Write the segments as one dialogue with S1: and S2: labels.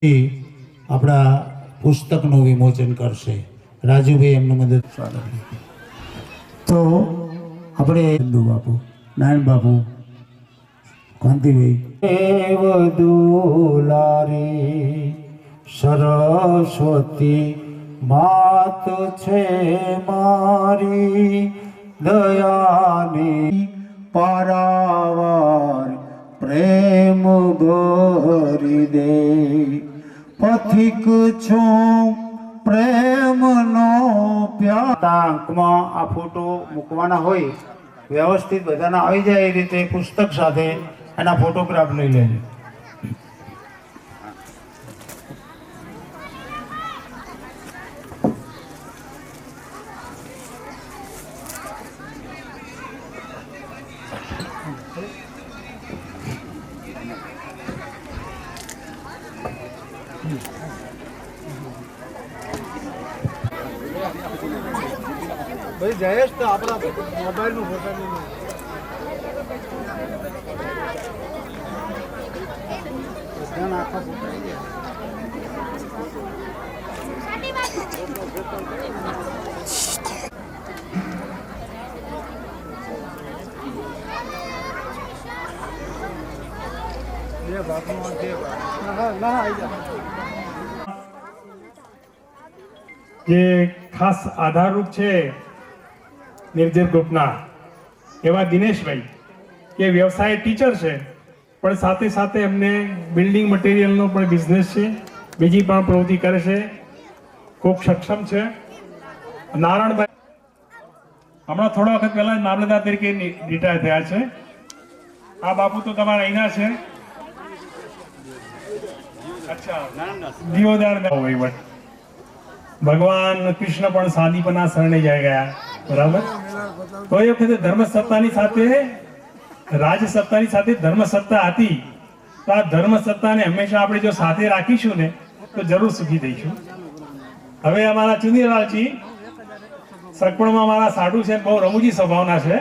S1: આપણા પુસ્તકનું વિમોચન કરશે રાજુભાઈ, એમનું મદદ સ્વાગત. તો આપણે ચંદુ બાપુ, નારાયણ બાપુ, કાંતિભાઈ, દુલારી સરસ્વતી માત છે મારી, દયાની પારાવાર પ્રેમ ભરી દે, પથિક છું પ્રેમનો પ્યાંકમાં આ ફોટો મૂકવાના હોય વ્યવસ્થિત બધાના આવી જાય એ રીતે પુસ્તક સાથે એના ફોટોગ્રાફ લઈ લેજો.
S2: ભાઈ જયેશ તો આપણા મોબાઈલ નું ફોટો નહીં આખા
S3: જે ખાસ આધારરૂપ છે નિર્જર ગ્રુપના એવા દિનેશભાઈ, કે વ્યવસાય ટીચર છે પણ સાથે સાથે એમને બિલ્ડિંગ મટીરિયલનો પણ બિઝનેસ છે, બીજી પણ પ્રવૃત્તિ કરે છે, ખૂબ સક્ષમ છે. નારાયણભાઈ હમણાં થોડા વખત પહેલા મામલતદાર તરીકે રિટાયર થયા છે. આ બાપુ તો તમારા અહીંના છે. અચ્છા, દિયોદર વહીવટ. ભગવાન કૃષ્ણ પણ સાદીપના શરણે જઈ ગયા, બરાબર. તો એ વખતે ધર્મસત્તાની સાથે રાજસત્તાની સાથે ધર્મસત્તા હતી. તો આ ધર્મસત્તાને હંમેશા આપણે જો સાથે રાખીશું ને તો જરૂર સુખી થઈશું. હવે અમારા ચુનીલાલજી સગપણમાં અમારા સાડુ છે, બહુ રમૂજી સ્વભાવના છે,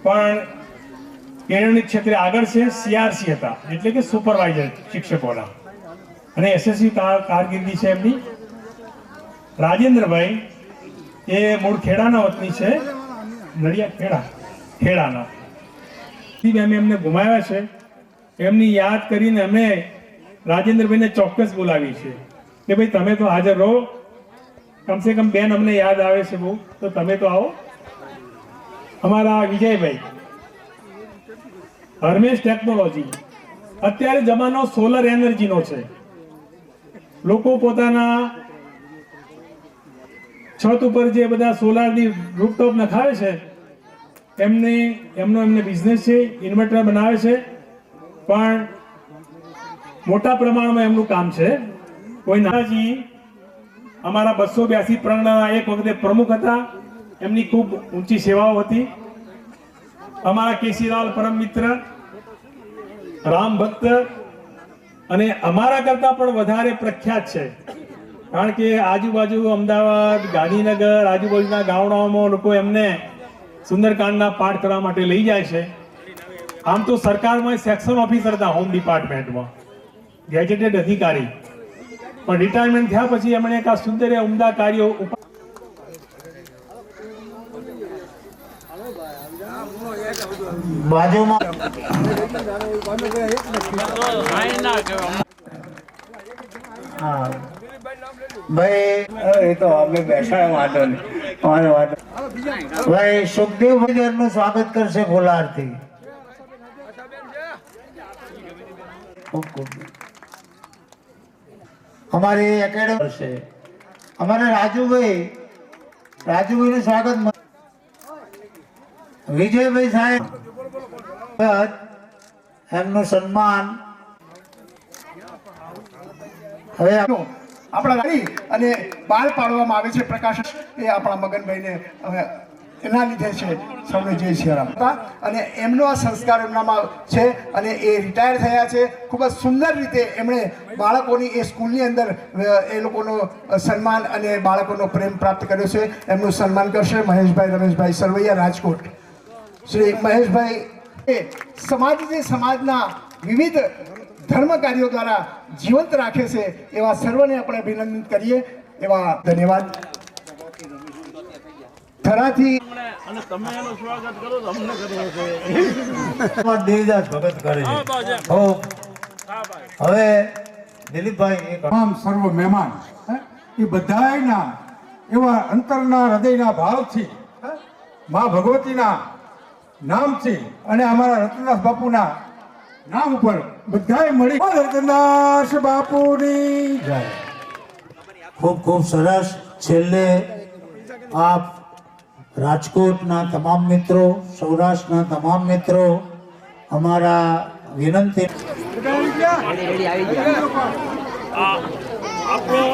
S3: પણ કેળવણી ક્ષેત્રે આગળ છે. CRC હતા, એટલે કે સુપરવાઇઝર શિક્ષકોના, અને SSC કારકિર્દી છે એમની. રાજેન્દ્રભાઈ એ મૂળ ખેડાના વતની છે, નડિયાદ ખેડાના. અમે એમને ગુમાવ્યા છે. એમની યાદ કરીને અમે રાજેન્દ્રભાઈને ચોક્કસ બોલાવી છે કે ભાઈ તમે તો હાજર રહો, કમસે કમ બેન અમને યાદ આવે છે બહુ, તો તમે તો આવો. અમારા વિજયભાઈ, હરમેશ ટેકનોલોજી. અત્યારે જમાનો સોલર એનર્જીનો છે. લોકો પોતાના છત ઉપર જે બધા સોલારની રૂફટોપ નખાવે છે, એમને બિઝનેસ છે, ઇન્વર્ટર બનાવે છે, પણ મોટા પ્રમાણમાં એમનું કામ છે. કોઈ નાનાજી અમારા 282 પ્રગણાના એક વખતે પ્રમુખ હતા, એમની ખૂબ ઊંચી સેવાઓ હતી. અમારા કેસીલાલ પરમ મિત્ર, રામ ભક્ત, અને અમારા કરતા પણ વધારે પ્રખ્યાત છે, કારણ કે આજુબાજુ અમદાવાદ, ગાંધીનગર, આજુબાજુના ગામડાઓમાં લોકો એમને સુંદરકાંડના પાઠ કરવા માટે લઈ જાય છે. આમ તો સરકારમાં સેક્શન ઓફિસર હતા, હોમ ડિપાર્ટમેન્ટમાં ગેજેટેડ અધિકારી, પણ રિટાયરમેન્ટ થયા પછી એમણે એક આ સુંદર ઉમદા કાર્યો
S1: બાજુમાં હા ભાઈ, એ તો અમે બેઠા વાંધો નહીં. ભાઈ સુખદેવભાઈ નું સ્વાગત કરશે ફુલારથી. અમારી એકેડમી કરશે. અમારે રાજુભાઈ નું સ્વાગત. વિજયભાઈ સાહેબ, એમનું સન્માન. હવે
S2: આપણા અને બહાર પાડવામાં આવે છે પ્રકાશન, એ આપણા મગનભાઈને એના લીધે છે. સૌને જય સિયારામ. અને એમનો આ સંસ્કાર એમનામાં છે, અને એ રિટાયર થયા છે. ખૂબ જ સુંદર રીતે એમણે બાળકોની એ સ્કૂલની અંદર એ લોકોનો સન્માન અને બાળકોનો પ્રેમ પ્રાપ્ત કર્યો છે. એમનું સન્માન કરશે મહેશભાઈ રમેશભાઈ સરવૈયા, રાજકોટ. શ્રી મહેશભાઈ એ સમાજના વિવિધ ધર્મ કાર્યો દ્વારા જીવંત રાખે છે એવા સર્વને આપણે અભિનંદન કરીએ એવા ધન્યવાદ. થરાથી
S4: અને તમે એનું સ્વાગત કરો તો અમને કરવું છે.
S1: દેવીદાસ ભગત કરે છે. હવે દિલીપભાઈ એક
S5: તમામ સર્વ મહેમાન એ બધાયના એવા અંતરના હૃદયના ભાવથી મા ભગવતીના નામથી અને અમારા રતનદાસ બાપુના નામ ઉપર બધાય મળી રતનદાસ બાપુની જય.
S1: ખૂબ ખૂબ સરસ. છેલ્લે આપ રાજકોટના તમામ મિત્રો, સૌરાષ્ટ્રના તમામ મિત્રો, અમારા વિનંતી
S4: આપણો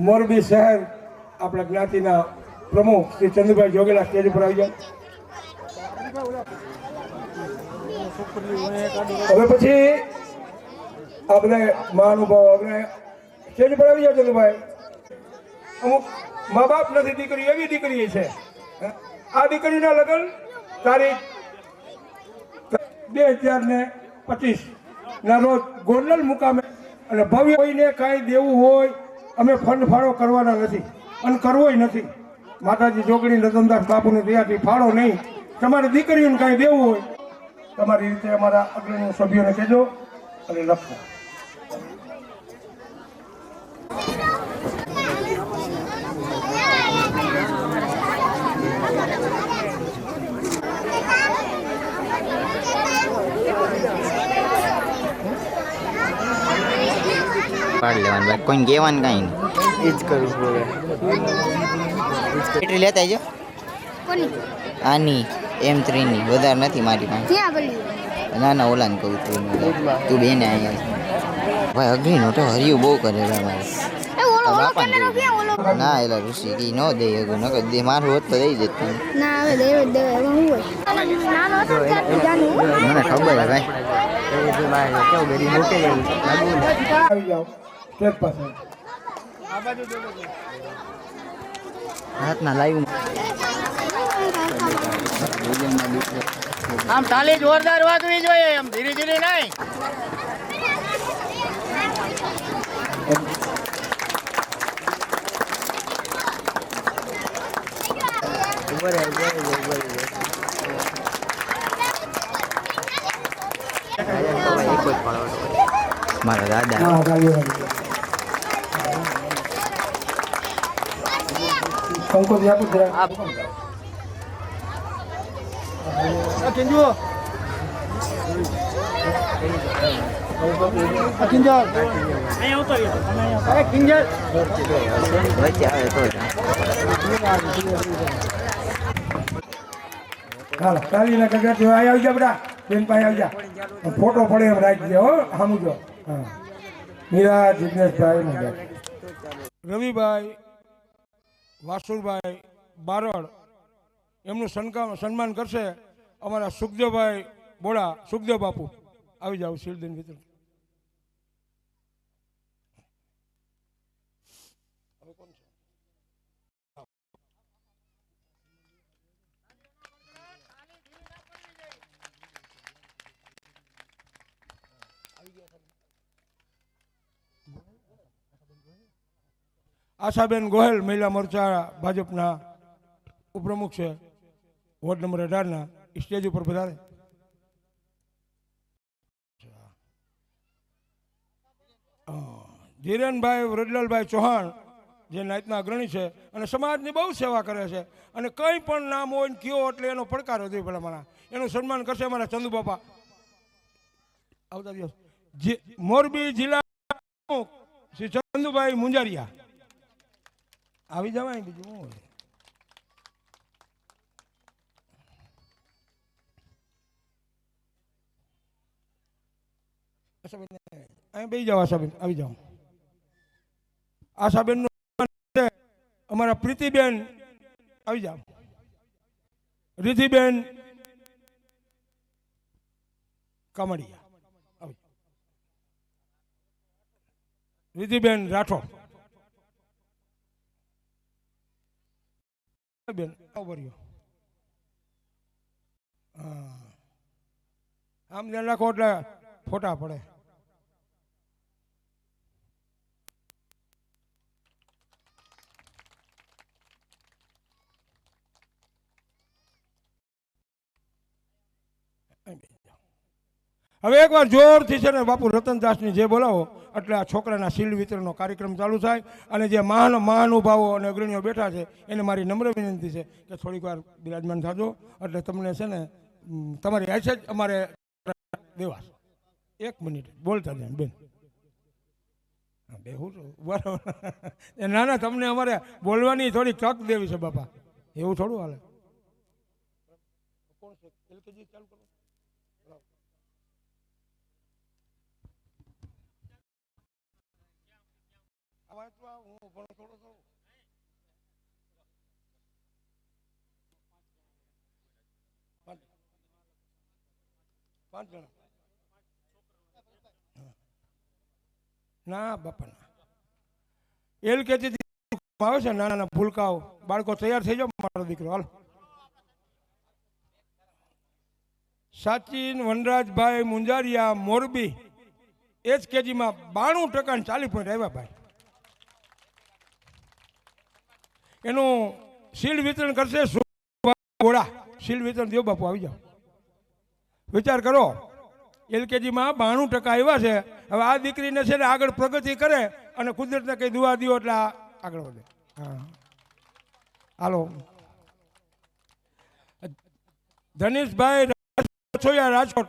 S5: મોરબી શહેર આપણા જ્ઞાતિના પ્રમુખ શ્રી ચંદુભાઈ જોગેલા સ્ટેજ ઉપર આવી જાય. હવે પછી આ બધા મહાનુભાવો આપણે સ્ટેજ પર આવી જાય. ચંદુભાઈ, અમુક મા બાપ નથી દીકરી, એવી દીકરી છે. આ દીકરીના લગ્ન તારીખ 2025 ના રોજ ગોંડલ મુકામે, અને ભવ્ય કોઈને કાંઈ દેવું હોય અમે ફંડ ફાળો કરવાના નથી અને કરવોય નથી. માતાજી જોગણી રતનદાસ બાપુની દયાથી ફાળો નહીં. તમારી દીકરીઓને કાંઈ દેવું હોય તમારી રીતે અમારા અગ્રણી સભ્યોને કહેજો અને લખો.
S6: પાડ લેવાનું ભાઈ, કોઈને કહેવાનું કાંઈ નહીં.
S7: એ જ કરવું પડે.
S6: બેટરી લેતા આવજો.
S8: કોની
S6: આની M3 ની, વધારે નથી મારી પાસે.
S8: ક્યાં બોલી
S6: ના ના, ઓલાને કહું તું બેને અહીંયા ભાઈ. અઘરી નોટો હરિયું બહુ કરે છે મારે.
S8: એ ઓલો ઓલો
S6: બાપાને
S8: કેમેરો ક્યાં ઓલો
S6: ના એલા ઋષિ કી ન દે અગો નકર દે, મારું હોત તો દઈ દેત તું.
S8: ના હવે દેવ દેવ એમાં હું હોય નાનો હતો ત્યારથી જાણું
S6: મને ખબર છે ભાઈ.
S7: કેવું બેરી મૂકે એવું લાગુ ને.
S5: આવી જાઓ સ્ટેજ પાસે.
S6: હાથના લાઈવ
S4: આમ તાલી જોરદાર વાગવી જોઈએ, આમ ધીરે ધીરે નહીં.
S6: મારા દાદા.
S5: હા, ચાલી આવી. કંકોત્રી આપો જરા.
S6: વચ્ચે આવે તો જ.
S5: હાલો તાલીના ગગડાથી આવી જા બેટા, બેન પાસે આવી જા. ફોટો પડે એમ રાખજે હો. સમજો. હા, મીરા જિગ્નેશભાઈ, રવિભાઈ, વાસુભાઈ બારડ, એમનું સન્માન કરશે અમારા સુખદેવભાઈ બોડા. સુખદેવ બાપુ આવી જાવ. શિરદીન વિતરણ. આશાબેન ગોહેલ મહિલા મોરચા ભાજપના ઉપપ્રમુખ છે, વોર્ડ નંબર 18 સ્ટેજ ઉપર પધારે. ધીરેનભાઈ વ્રજલાલભાઈ ચૌહાણ જે નાયતના અગ્રણી છે અને સમાજની બહુ સેવા કરે છે, અને કંઈ પણ નામ હોય ને કયો એટલે એનો પડકાર હતો ભલામણા. એનું સન્માન કરશે અમારા ચંદુ બાપા. આવતા દિવસ મોરબી જિલ્લા શ્રી ચંદુભાઈ મુંજારિયા આવી જવાય. બીજું શું હોય? અહીં બેસી જાઓ. આશાબેન આવી જાઓ. આશાબેન અમારા પ્રીતિબેન આવી જાઓ. રિધિબેન કામડિયા આવી. રિધિબેન રાઠોડ બેન આવર્યો. હા, આમ ધ્યાન રાખો એટલે ફોટા પડે. હવે એકવાર જોરથી છે ને બાપુ રતનદાસની જે બોલાવો એટલે આ છોકરાના શીલ વિતરણનો કાર્યક્રમ ચાલુ થાય. અને જે મહાનુભાવો અને અગ્રણીઓ બેઠા છે એને મારી નમ્ર વિનંતી છે કે થોડીક વાર બિરાજમાન થજો. એટલે તમને છે ને તમારી હાથે જ અમારે દેવા. 1 મિનિટ બોલતા જાય બેન. બેહું છું બરાબર. ના ના, તમને અમારે બોલવાની થોડી તક દેવી છે બાપા. એવું થોડું હાલે. વાંચવા હું ભણો થોડો થોડો. 5 જણા ના બાપા ના. LKG આવે છે નાના નાના ભૂલકાઓ બાળકો તૈયાર થઈ જાઓ મારો દીકરો હાલો. સચિન વનરાજભાઈ મુંજારિયા મોરબી HKGમાં 92% 40 પોઈન્ટ આવ્યા ભાઈ. એનું શીલ્ડ વિતરણ કરશે ગોળા. શીલ્ડ વિતરણ દેવ બાપુ આવી જાઓ. વિચાર કરો LKGમાં 92% આવ્યા છે. હવે આ દીકરીને છે ને આગળ પ્રગતિ કરે અને કુદરતને કઈ દુઆ દો એટલે આગળ વધે. હા હાલો. ધનેશભાઈ છોયા રાજકોટ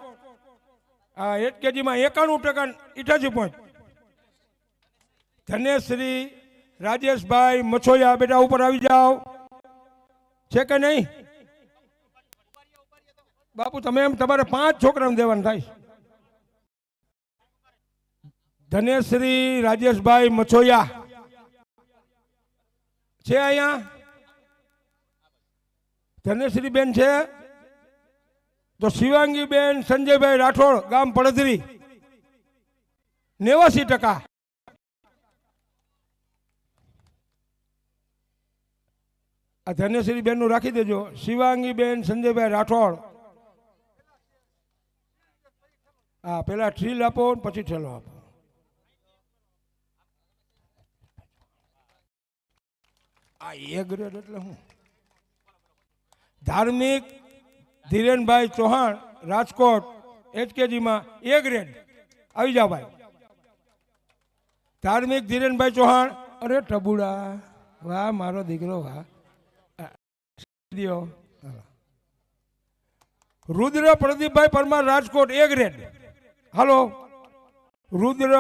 S5: HKGમાં 91% 88 પોઈન્ટ. ધનેશ્રી રાજેશભાઈ મછોયા બેટા ઉપર આવી જાઓ. છે કે નહીં બાપુ? તમે એમ તમારે 5 છોકરાને દેવાનું થાય. ધનેશ્રી રાજેશભાઈ મછોયા છે અહીંયા? ધનેશ્રી બેન છે તો શિવાંગી બેન સંજયભાઈ રાઠોડ ગામ પડધરી 89%. આ ધનેશ્રી બેન નું રાખી દેજો. શિવાંગી બેન સંજયભાઈ રાઠોડ. હા પેલા ટ્રીલ આપો પછી ઠેલો આપો. આ A ગ્રેડ એટલે શું? ધાર્મિક ધીરેનભાઈ ચૌહાણ રાજકોટ HKGમાં A ગ્રેડ. આવી જાઓ ભાઈ. ધાર્મિક ધીરેનભાઈ ચૌહાણ. અરે ટબુડા વાહ મારો દીકરો વાહ. રુદ્ર પ્રદીપભાઈ પરમાર રાજકોટ A ગ્રેડ. હાલો. રુદ્ર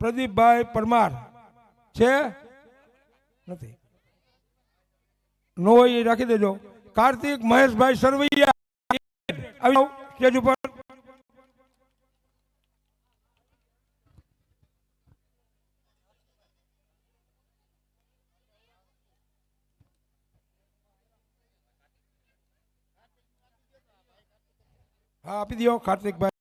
S5: પ્રદીપભાઈ પરમાર છે નથી? નો હોય એ રાખી દેજો. કાર્તિક મહેશભાઈ સરવૈયા આવી જાઓ સ્ટેજ ઉપર. હા આપી દો કાર્તિકભાઈ.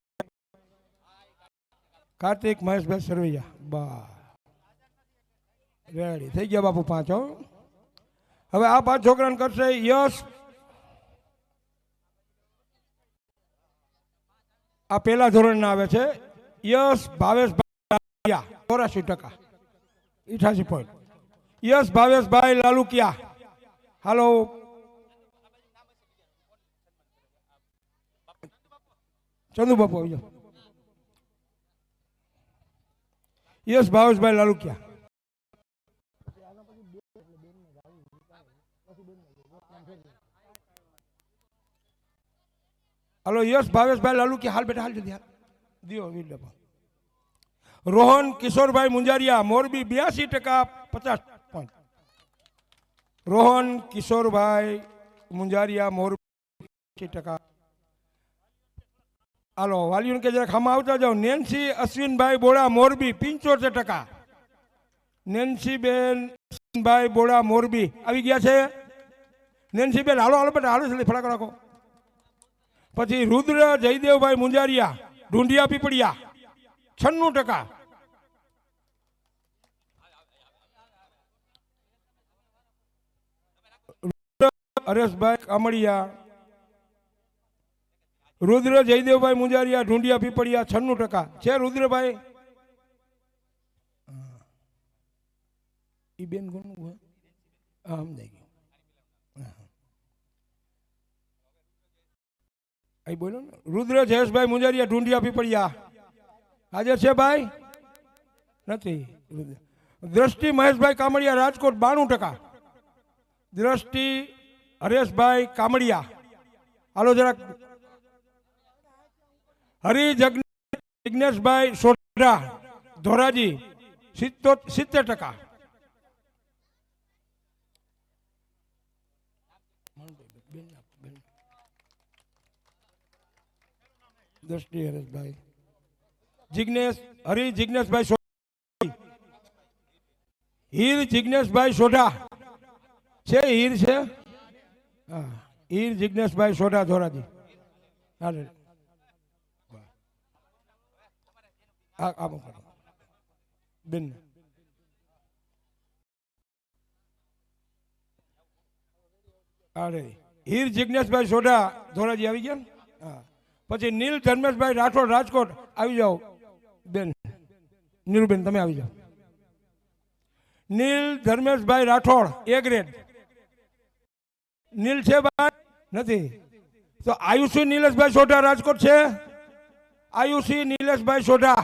S5: કાર્તિક મહેશભાઈ સરવૈયા. બા રેડી થઈ ગયા બાપુ 5. હવે આ 5 છોકરાને કરશે યશ. આ પહેલા ધોરણના આવે છે. યશ ભાવેશભાઈ 84%. 88 પોઈન્ટ. યશ ભાવેશભાઈ લાલુકિયા. હાલો. ચંદુ બાપુ આવી જાઓ. યશ ભાવેશભાઈ લાલુકિયા. હાલો. યશ ભાવેશભાઈ લાલુકિયા. હાલ બેટા હાલ જલ્દી હાલ દિયો વીર ડબ્બા. રોહન કિશોરભાઈ મુંજારિયા મોરબી 82% 50 પોઈન્ટ. રોહન કિશોરભાઈ મુંજારિયા મોરબી 80%. હાલો વાલીઓને કે જરા ખામાં આવતા જાઓ. નેન્સી અશ્વિનભાઈ બોડા મોરબી 75%. નેન્સી બેન અશ્વિનભાઈ બોડા મોરબી આવી ગયા છે. નેન્સી બેન હાલો હાલો બેટા હાલો જલ્દી ફટાક રાખો. પછી રુદ્ર જયદેવભાઈ મુંજારિયા ઢુંઢિયા પીપળિયા 96%. હરેશભાઈ કામડિયા. રુદ્ર જયદેવભાઈ મુંજારિયા ઢુંઢિયા પીપળિયા 96%. છે રુદ્રભાઈ? ઈ બેન કોનું? હા સમજાઈ ગયું. અહીં બોલો ને. રુદ્ર જયેશભાઈ મુંજારિયા ઢુંઢિયા પીપળિયા હાજર છે ભાઈ? નથી. દ્રષ્ટિ મહેશભાઈ કામડિયા રાજકોટ 92%. દ્રષ્ટિ હરેશભાઈ કામડિયા. હાલો જરાક. હરિ જિગ્નેશભાઈ સોઢા ધોરાજી 70%. દ્રષ્ટિ હરેશભાઈ જિગ્નેશભાઈ હીર જિજ્ઞેશભાઈ સોઢા છે, હીર છે, હા, હીર જિજ્ઞેશભાઈ સોઢા ધોરાજી. હાલે બેન અરે હીર જિજ્ઞેશભાઈ સોઢા ધોરાજી આવી ગયા ને? હા. પછી નીલ ધર્મેશભાઈ રાઠોડ રાજકોટ આવી જાઓ બેન. નીરુબેન તમે આવી જાઓ. નીલ ધર્મેશભાઈ રાઠોડ એ ગ્રેડ. નીલ છે ભાઈ? નથી. તો આયુષી નીલેશભાઈ સોઢા રાજકોટ છે? આયુષી નીલેશભાઈ સોઢા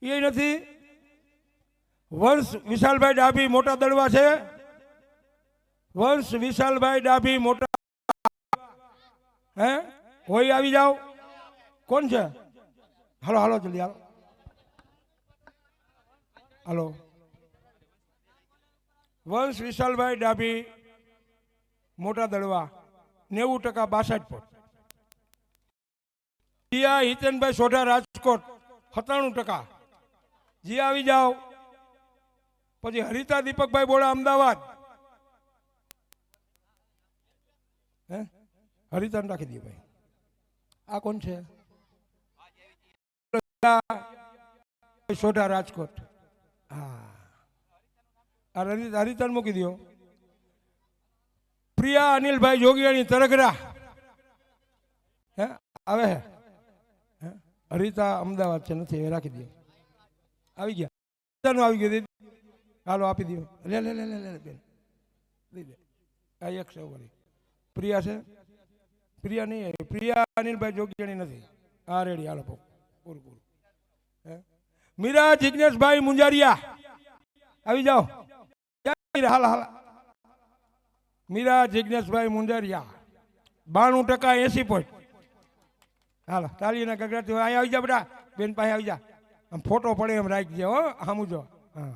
S5: એ નથી. વંશ વિશાલભાઈ ડાભી મોટા દડવા છે? વંશ વિશાલભાઈ ડાભી મોટા હે હોય આવી જાઓ. કોણ છે? હાલો હાલો જલ્દી હાલો હાલો. વંશ વિશાલભાઈ ડાભી મોટા દડવા 90% 62%. જીયા હિતેનભાઈ સોઢા રાજકોટ 97%. જી આવી જાઓ. પછી હરિતા દીપકભાઈ બોડા અમદાવાદ. હે હરિતાને રાખી દઈએ ભાઈ. આ કોણ છે? સોઢા રાજકોટ. હા હરિતાને મૂકી દો. પ્રિયા અનિલભાઈ જોગિયાણી તરગરા હે આવે હે? હરિતા અમદાવાદ છે, નથી એ રાખી દો. આવી ગયા આવી ગયું. હાલો આપી દો. લે લે લે લે લે બેન દઈ દે. આ 100 વળી. પ્રિયા છે? પ્રિયા નહીં, પ્રિયા અનિલભાઈ જોગિયાણી નથી. હા રેડી હાલો પૂરું પૂરું. મીરા જિજ્ઞેશભાઈ મુંજારિયા આવી જાઓ. હાલ હાલ. મીરા જિજ્ઞેશભાઈ મુંજારિયા 92% 80%. હાલો તાલીના ગગડાથી અહીંયા આવી જા બેટા. બેન પાસે આવી જા. આમ ફોટો પડે એમ રાખજે હો. સમજો. હા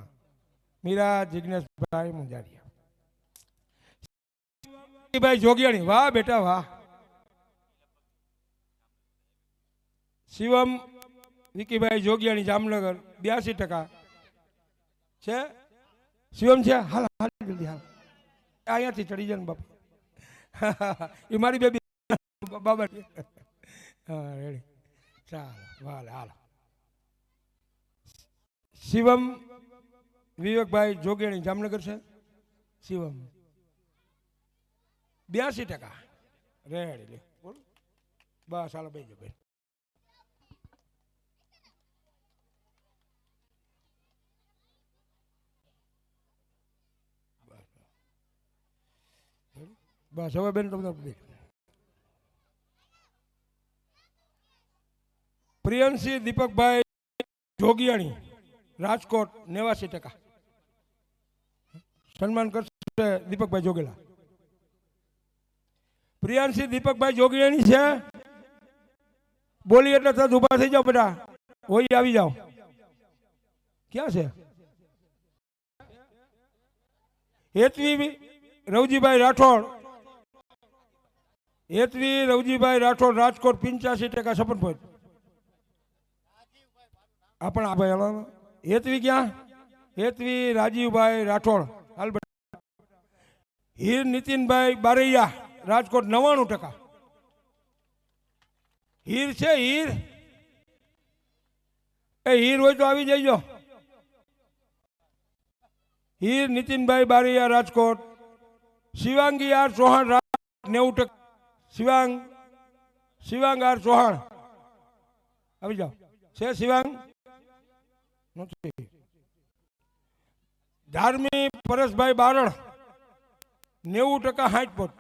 S5: મીરા જિજ્ઞેશભાઈ મુંજારિયા. ભાઈ જોગિયાણી વાહ બેટા વાહ. શિવમ વિકીભાઈ જોગિયાણી જામનગર 82% છે. શિવમ છે? હાલ હાલ જલ્દી હાલ. અહીંયાથી ચડી જાય ને બાપા. એ મારી બેબી બાબા. હા રેડી ચાલો વાલે હાલો. શિવમ વિવેકભાઈ જોગિયાણી જામનગર છે. શિવમ 82%. રેડી લે બોલ. બસ હાલો બેજો બેન. બસ હવે બેન તમને પ્રિયંશી દીપકભાઈ જોગિયાણી રાજકોટ 89%. સન્માન કરશે દીપકભાઈ જોગેલા. પ્રિયાંશી દીપકભાઈ જોગિયાણી છે? બોલી એટલે તરત ઉભા થઈ જાઓ બેટા. હોય આવી જાઓ. ક્યાં છે? હેતવી રવજીભાઈ રાઠોડ. હેતવી રવજીભાઈ રાઠોડ રાજકોટ 85% 56%. આ પણ ભાઈ હલો. હેતવી ક્યાં? હેતવી રાજીવભાઈ રાઠોડ હાલ બેટા. હીર નીતિનભાઈ બારૈયા રાજકોટ 99%. હીર છે? હીર એ હીર હોય તો આવી જઈજો. હીર નીતિનભાઈ બારૈયા રાજકોટ. શિવાંગી આર ચૌહાણ 90%. શિવાંગ આર ચૌહાણ આવી જાઓ. છે શિવાંગ? નથી. ધાર્મી પરેશભાઈ બારડ 90%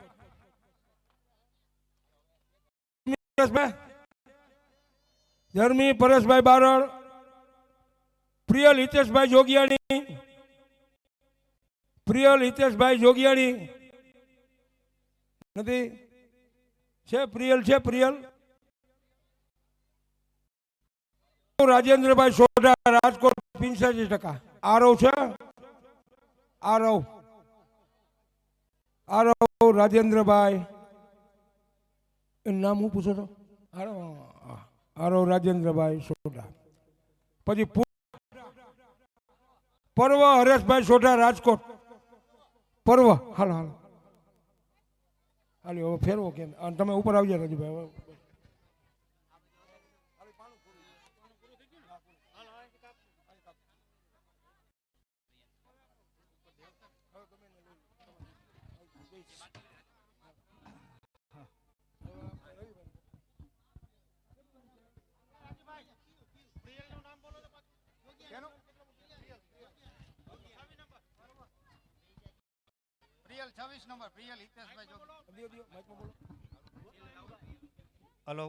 S5: 60%. ધર્મી પરેશભાઈ બારડ. પ્રિયલ હિતેશભાઈ જોગિયાણી. પ્રિયલ હિતેશભાઈ જોગિયાણી નથી. છે પ્રિયલ? છે પ્રિયલ. રાજેન્દ્રભાઈ સોઢા રાજકોટ 85%. આરવ છે? આરવ રાજેન્દ્રભાઈ. એનું નામ હું પૂછો તો? આરવ રાજેન્દ્રભાઈ સોઢા. પછી પર્વ હરેશભાઈ સોઢા રાજકોટ. પર્વ હાલો હાલો હાલો હવે ફેરવો કેમ અને તમે ઉપર આવજો રાજુભાઈ. હવે
S4: પ્રિયલ 26 નંબર પ્રિયલ હિતેશભાઈ જોગી.
S9: હલો,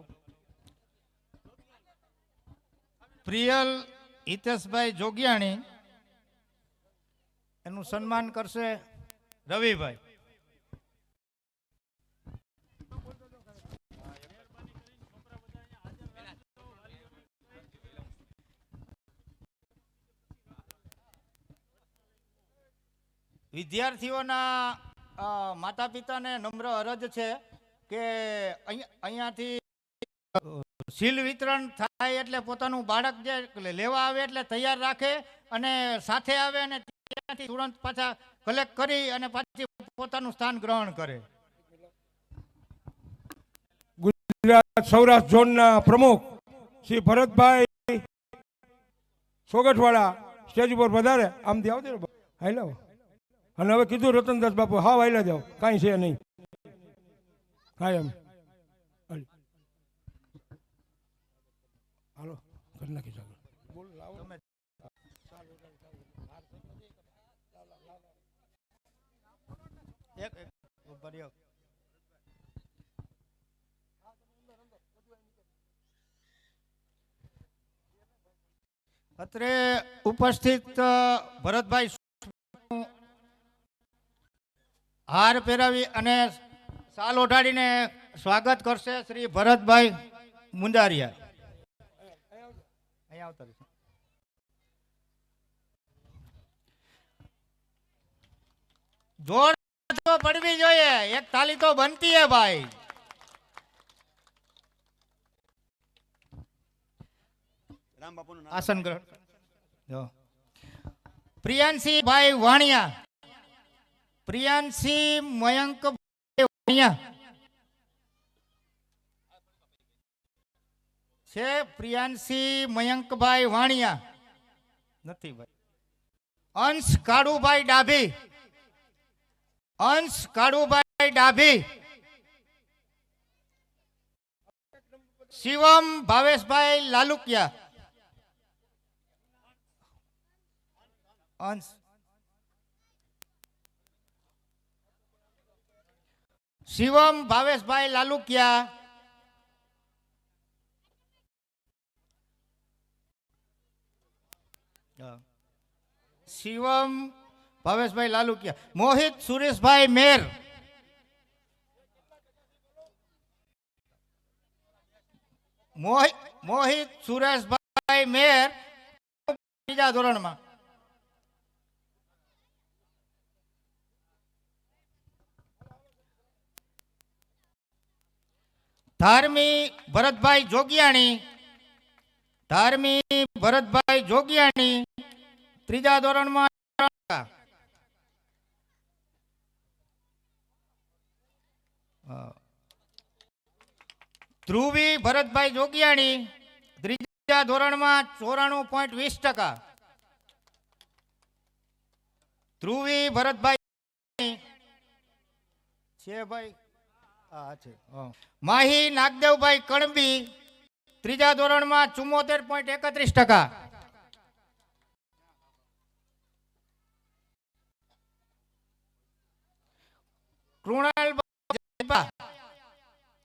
S4: પ્રિયલ હિતેશભાઈ જોગિયાણી
S9: એનું સન્માન કરશે રવિભાઈ. વિદ્યાર્થીઓના માતા પિતાને નમ્ર અરજ છે કે અહીંયાથી શીલ વિતરણ થાય એટલે પોતાનું બાળક જે લેવા આવે એટલે તૈયાર રાખે અને સાથે આવે અને ત્યાંથી તુરંત પાછા કલેક્ટ કરી અને પાછી પોતાનું સ્થાન ગ્રહણ કરે.
S5: ગુજરાત સૌરાષ્ટ્ર ઝોનના પ્રમુખ શ્રી ભરતભાઈ સોગઠવાળા સ્ટેજ ઉપર વધારે આમથી આવજો ને હાલો. અને હવે કીધું રતનદાસ બાપુ હા વાયલા જાઓ કાંઈ છે નહીં કાંઈ એમ હાલો કરી નાખી શકો.
S9: અત્રે ઉપસ્થિત ભરતભાઈ હાર પહેરાવી અને સાલ ઓઢાડીને સ્વાગત કરશે શ્રી ભરતભાઈ મુંજારિયા. અહીંયા આવતા રહેશે. જોર તો પડવી જોઈએ, એક તાલી તો બનતી હે ભાઈ. આસન ગ્રહણ. પ્રિયાંશી ભાઈ વાણિયા, પ્રિયાંશી મયંક વાણિયા છે. પ્રિયાંશી મયંકભાઈ વાણિયા નથી ભાઈ. અંશ કાળુભાઈ ડાભી, અંશ કાળુભાઈ ડાભી. શિવમ ભાવેશભાઈ લાલુકિયા, અંશ. શિવમ ભાવેશભાઈ લાલુકિયા, શિવમ ભાવેશભાઈ લાલુકિયા. મોહિત સુરેશભાઈ મેર, મોહિત સુરેશભાઈ મેર ત્રીજા ધોરણમાં. ધાર્મી ભરતભાઈ જોગિયાણી, ધાર્મી ભરતભાઈ જોગિયાણી ત્રીજા ધોરણમાં. ધ્રુવી ભરતભાઈ જોગિયાણી ત્રીજા ધોરણમાં 94.20%. ધ્રુવી ભરતભાઈ છે ભાઈ. હા છે. માહી નાગદેવભાઈ કણબી ત્રીજા ધોરણમાં 74.31%.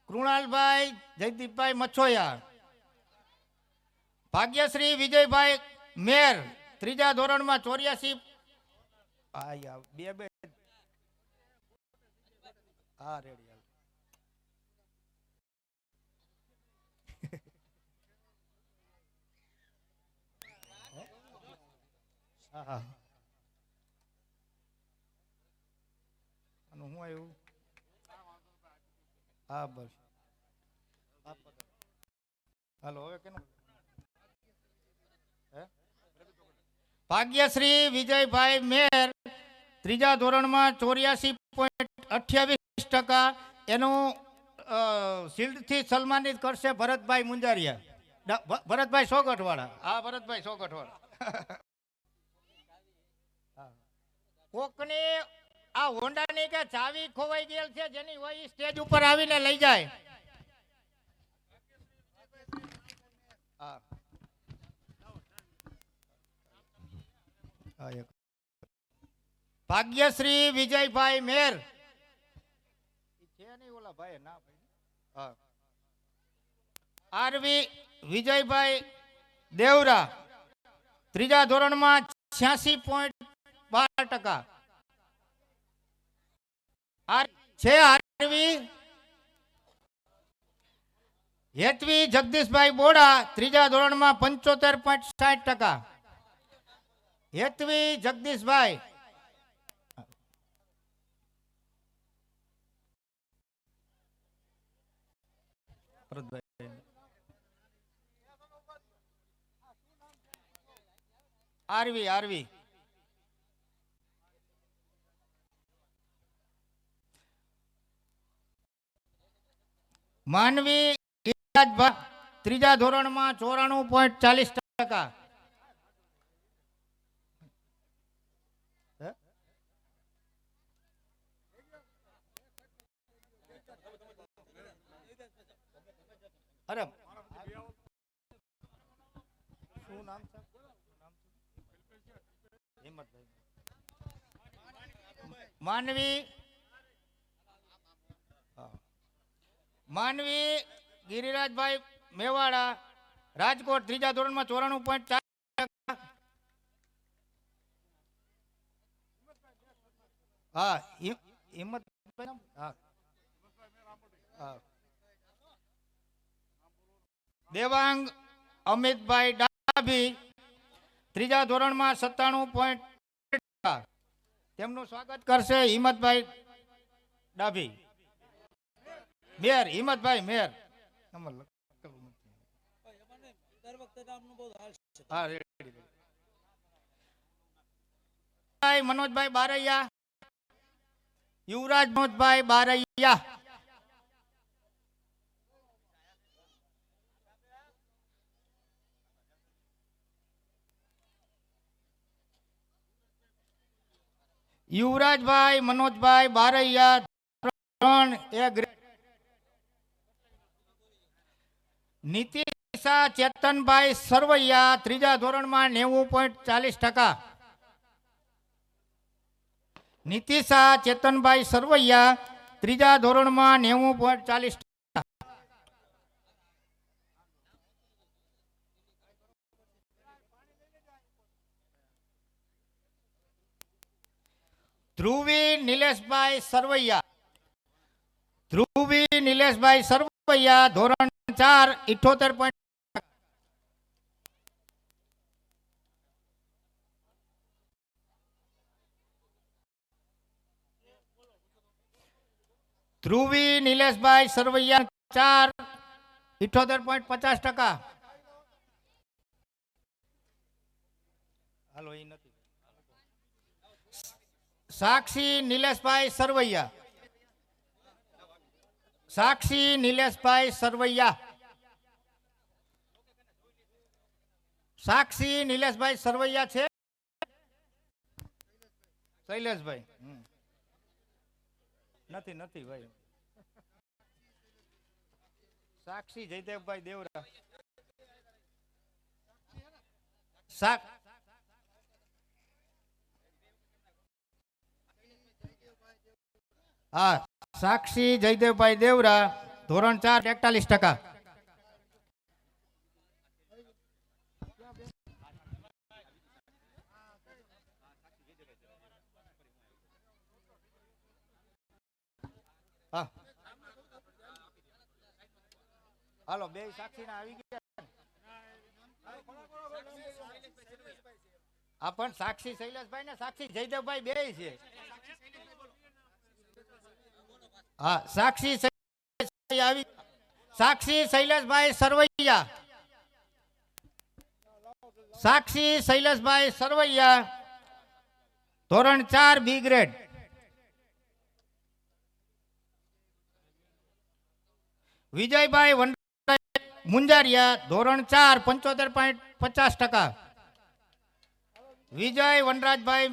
S9: કૃણાલભાઈ જયદીપભાઈ મછોયા. ભાગ્યશ્રી વિજયભાઈ મેર ત્રીજા ધોરણમાં 84. બે હા રેડી. હા હું આવ્યું. હા બસ હાલો હવે કેનું હે ભાગ્યશ્રી વિજયભાઈ મેર ત્રીજા ધોરણમાં 84.28%. એનું શિલ્ડથી સન્માનિત કરશે ભરતભાઈ મુંજારિયા. ભરતભાઈ સોગઠવાળા. હા, ભરતભાઈ સોગઠવાળા. કોકની આ હોન્ડાની કે ચાવી ખોવાઈ ગયેલ છે, જેની હોય ઈ સ્ટેજ ઉપર આવીને લઈ જાય. હા. ભાગ્યશ્રી વિજયભાઈ મેર છે નહીં ઓલા ભાઈ ના ભાઈ. હા. આરવી વિજયભાઈ દેવરા ત્રીજા ધોરણમાં 86.12%. છે આરવી હેતવી જગદીશભાઈ બોડા ત્રીજા ધોરણમાં 75.60%. હેતવી જગદીશભાઈ. આરવી માનવી ત્રીજા ધોરણમાં 94.40%. અરે શું નામ છે? માનવી ગિરિરાજભાઈ મેવાડા રાજકોટ ત્રીજા ધોરણમાં 94.4%. હા, હિંમતભાઈ. હા. દેવાંગ અમિતભાઈ ડાભી ત્રીજા ધોરણમાં 97%. તેમનું સ્વાગત કરશે હિંમતભાઈ ડાભી. મેર હિંમતભાઈ મેર. મનોજભાઈ બારૈયા યુવરાજ મનોજભાઈ બારૈયા. યુવરાજભાઈ મનોજભાઈ બારૈયા 3A ગ્રેડ. નીતિશા ચેતનભાઈ સરવૈયા ત્રીજા ધોરણમાં 90.40%. નીતિશા ચેતનભાઈ સરવૈયા ત્રીજા ધોરણમાં 90.40%. ધ્રુવી નિલેશભાઈ સરવૈયા. ધ્રુવી નિલેશભાઈ સરવૈયા ધોરણ 4 78. ધ્રુવી નિલેશભાઈ સરવૈયા 4 78.50%. હાલો એ નથી. સાક્ષી નિલેશભાઈ સરવૈયા. સાક્ષી નિલેશભાઈ સરવૈયા. સાક્ષી નિલેશભાઈ સરવૈયા છે. શૈલેષભાઈ નથી ભાઈ. સાક્ષી જયદેવભાઈ દેવરા. હા, સાક્ષી જયદેવભાઈ દેવરા ધોરણ 4 41%. હા, હાલો બે સાક્ષી ના આવી ગયા. આ પણ સાક્ષી શૈલેષભાઈ ને સાક્ષી જયદેવભાઈ બે છે. હા, સાક્ષી આવી. સાક્ષી શૈલેષભાઈ સરવૈયા. સાક્ષી શૈલેષભાઈ સરવૈયા ધોરણ 4 બી ગ્રેડ. વિજયભાઈ મુંજારિયા ધોરણ 4 75.50%. વિજય વનરાજભાઈ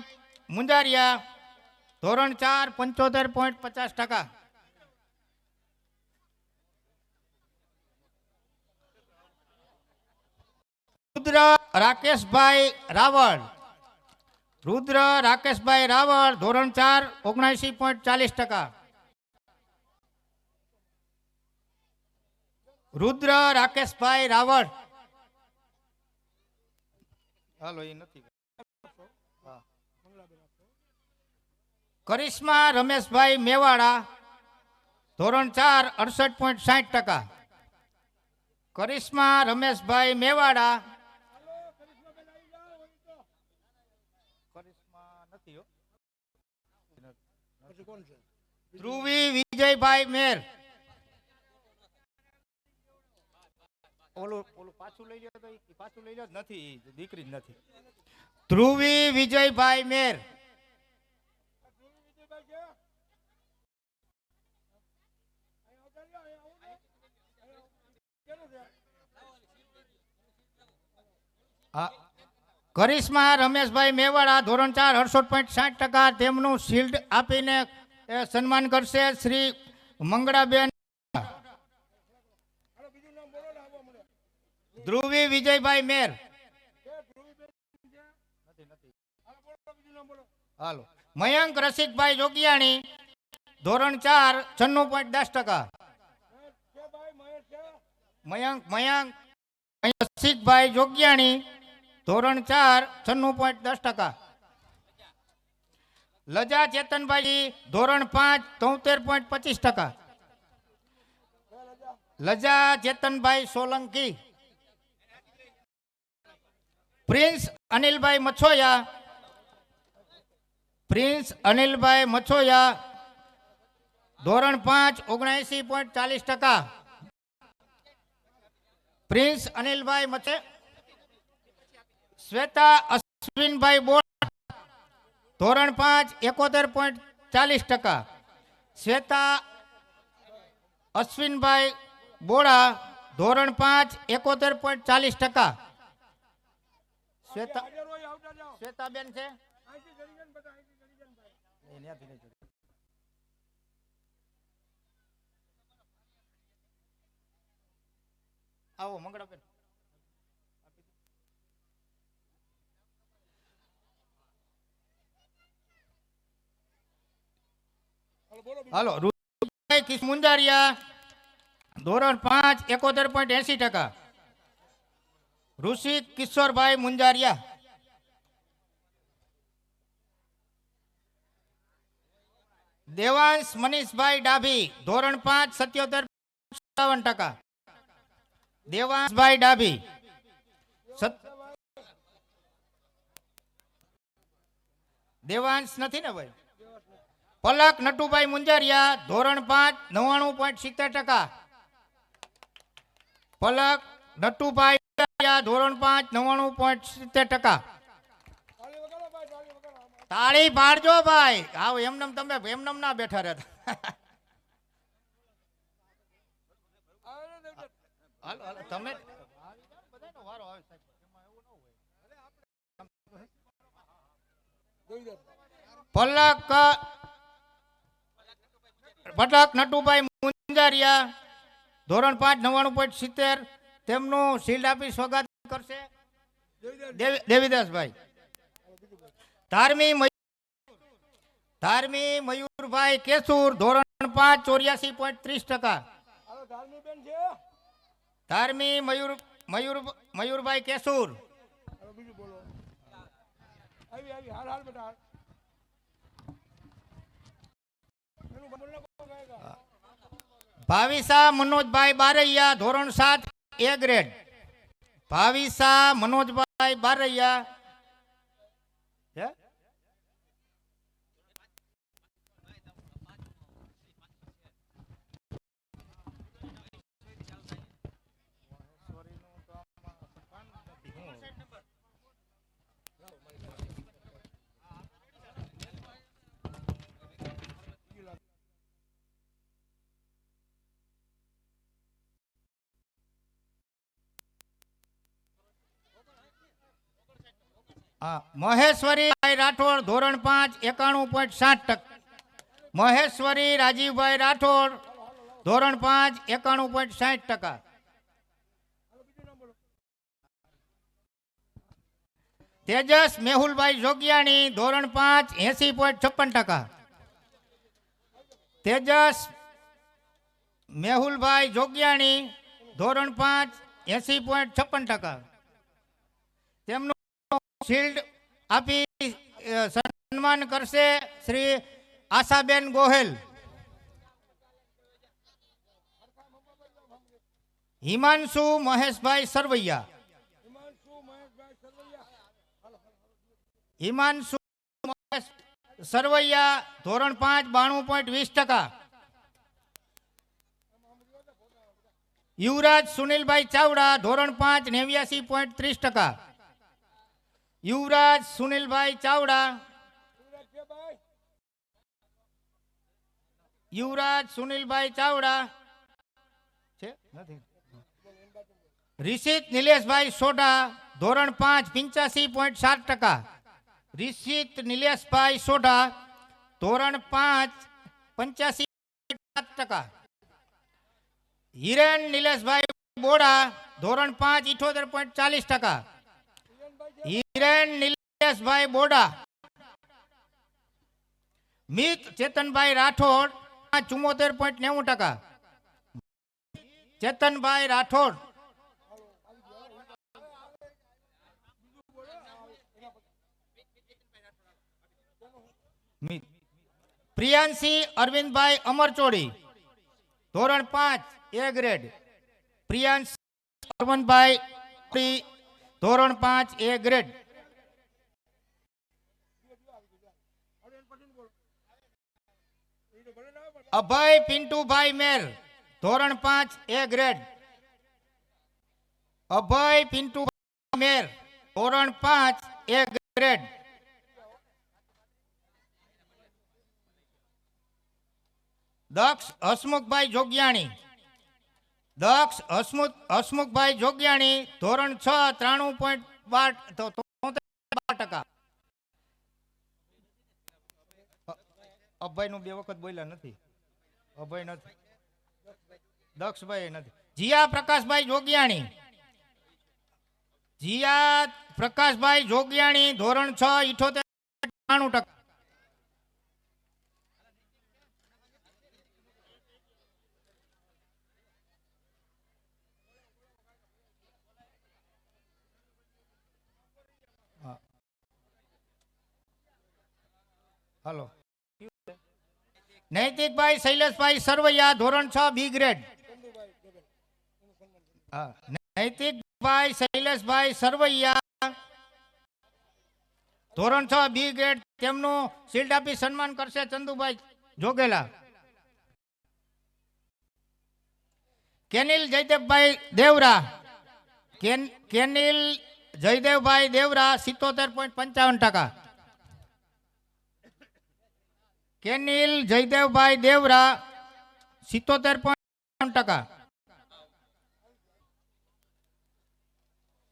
S9: મુંજારિયા ધોરણ 4 75.50%. રુદ્ર રાકેશભાઈ રાવળ ધોરણ 4 79.40%. રુદ્ર રાકેશભાઈ રાવળ. હાલો એ નથી. કરિશ્મા રમેશભાઈ મેવાડા ધોરણ 4 68.60%. કરિશ્મા રમેશભાઈ મેવાડા ધ્રુવી વિજયભાઈ મેર. ઓલું પાછું લઈ લ્યો તો પાછું લઈ લ્યો નથી, દીકરી જ નથી. ધ્રુવી વિજયભાઈ મેર. કરિશ્મા રમેશભાઈ મેવાડા ધોરણ 4 68.60%. તેમનું શિલ્ડ આપીને સન્માન કરશે શ્રી મંગળાબેન. ધ્રુવી વિજયભાઈ મેર. હાલો. મયંક રસિકભાઈ જોગિયાણી ધોરણ 4 96.10%. મયંક રસિકભાઈ જોગિયાણી ધોરણ 4 96.10%. લજા ચેતનભાઈ ધોરણ 5 73.25%. લજા ચેતનભાઈ સોલંકી. પ્રિન્સ અનિલભાઈ મછોયા ધોરણ 5 79.40%. પ્રિન્સ અનિલભાઈ મછે. શ્વેતા અશ્વિનભાઈ બોડા ધોરણ 5 71.40%. શ્વેતા અશ્વિનભાઈ બોડા ધોરણ 5 71.40%. શ્વેતાબેન છે. આવો મંગળાબેન. હાલો. રુદ્રભાઈ મુંજારિયા ધોરણ 5 71.80%. ઋષિક કિશોરભાઈ મુંજારિયા. દેવાંશ મનીષભાઈ ડાભી ધોરણ 5 77.57%. દેવાંશભાઈ ડાભી. દેવાંશ નથી ને ભાઈ. પલક નટુભાઈ મુંજારિયા ધોરણ 5 99.70%. પલક નટુભાઈ મુંજારિયા ધોરણ 5 99.70%. તાળી પાડજો ભાઈ. આવ એમનેમ તમે એમનેમ ના બેઠા રહેતા. હાલો તમે પલક નટુભાઈ મુંજારિયા ધોરણ 5 99.70. તેમનું શિલ્ડ આપી સ્વાગત કરશે દેવીદાસભાઈ. ધાર્મી મયુરભાઈ કેસુર ધોરણ 5 84.30%. ધાર્મી મયુરભાઈ કેસુર. ભાવિસા મનોજભાઈ બારૈયા ધોરણ 7 A ગ્રેડ. ભાવિસા મનોજભાઈ બારૈયા. મહેશ્વરી રાઠોડ ધોરણ 5 91.60%. મહેશ્વરી રાજીવભાઈ રાઠોડ ધોરણ 5 91.60%. તેજસ મેહુલભાઈ જોગિયાણી ધોરણ 5 80.56%. તેજસ મેહુલભાઈ જોગિયાણી ધોરણ 5 80.56%. તેમનું શિલ્ડ આપી સન્માન કરશે શ્રી આશાબેન ગોહેલ. હિમાંશુ મહેશભાઈ સરવૈયા. હિમાંશુ મહેશ સરવૈયા ધોરણ 5 92.20%. યુવરાજ સુનિલભાઈ ચાવડા ધોરણ 5 89.30%. યુવરાજ સુનિલભાઈ ચાવડા. યુવરાજ સુનિલભાઈ ચાવડા છે નથી. રિષિત નિલેશભાઈ સોઢા ધોરણ 5 85.7%. રિષિત નિલેશભાઈ સોઢા ધોરણ 5 85.7%. હિરેન નિલેશભાઈ બોડા ધોરણ 5 78.40%. હિરેન નિલેશભાઈ બોડા. મિત ચેતનભાઈ રાઠોડ 74.90%. ચેતનભાઈ રાઠોડ. પ્રિયાંશી અરવિંદભાઈ અમરચોડી ધોરણ 5 A ગ્રેડ. પ્રિયાંશી અરવિંદભાઈ ધોરણ 5 A ગ્રેડ. અભય પિન્ટુભાઈ મેર ધોરણ 5 A ગ્રેડ. અભય પિન્ટુભાઈ મેર ધોરણ 5 A ગ્રેડ. દક્ષ હસમુખભાઈ જોગિયાણી. દક્ષ હસમુખભાઈ જોગિયાણી ધોરણ 6 93.12%. અભય નું 2 વખત બોલ્યા નથી. અભય નથી. દક્ષભાઈ નથી. જીયા પ્રકાશભાઈ જોગિયાણી. જીયા પ્રકાશભાઈ જોગિયાણી ધોરણ 6 78.93%. હલો. નૈતિકભાઈ શૈલેષભાઈ સરવૈયા ધોરણ 6 B ગ્રેડ. નૈતિકભાઈ શૈલેષભાઈ સરવૈયા ધોરણ 6 B ગ્રેડ. તેમનું શિલ્ડ આપી સન્માન કરશે ચંદુભાઈ જોગેલા. કેનિલ જયદેવભાઈ દેવરા. કેનિલ જયદેવભાઈ દેવરા 77.55%. કેનિલ જયદેવભાઈ દેવરા 77.55%.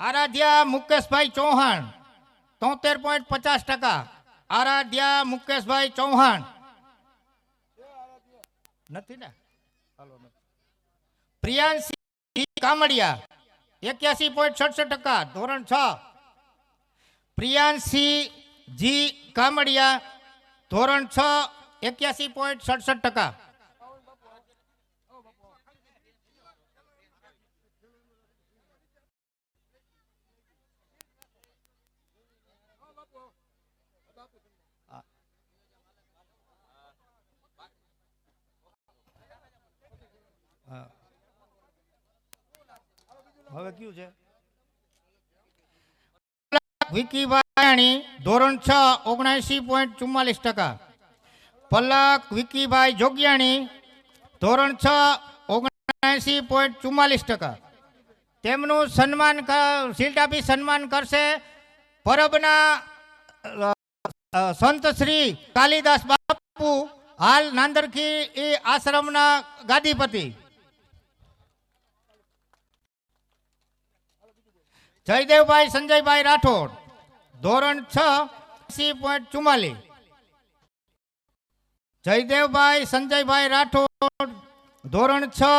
S9: આરાધ્યા મુકેશભાઈ ચૌહાણ 73.50%. આરાધ્યા મુકેશભાઈ ચૌહાણ નથી ને. પ્રિયાંશી કામડિયા 81.67% ધોરણ 6. પ્રિયાંશી જી કામડિયા ધોરણ 6 81.67%. હવે કયું છે? વિકીભાઈ ધોરણ 6 79.44%. પલક વિકીભાઈ જોગિયાણી ધોરણ 6 79.44%. તેમનું સન્માન શિલ્ડ આપી સન્માન કરશે પરબના સંત શ્રી કાલિદાસ બાપુ, હાલ નાંદરખી આશ્રમના ગાદીપતિ. જયદેવભાઈ સંજયભાઈ રાઠોડ ધોરણ 6 80.44 જયદેવભાઈ સંજયભાઈ રાઠોડ ધોરણ 6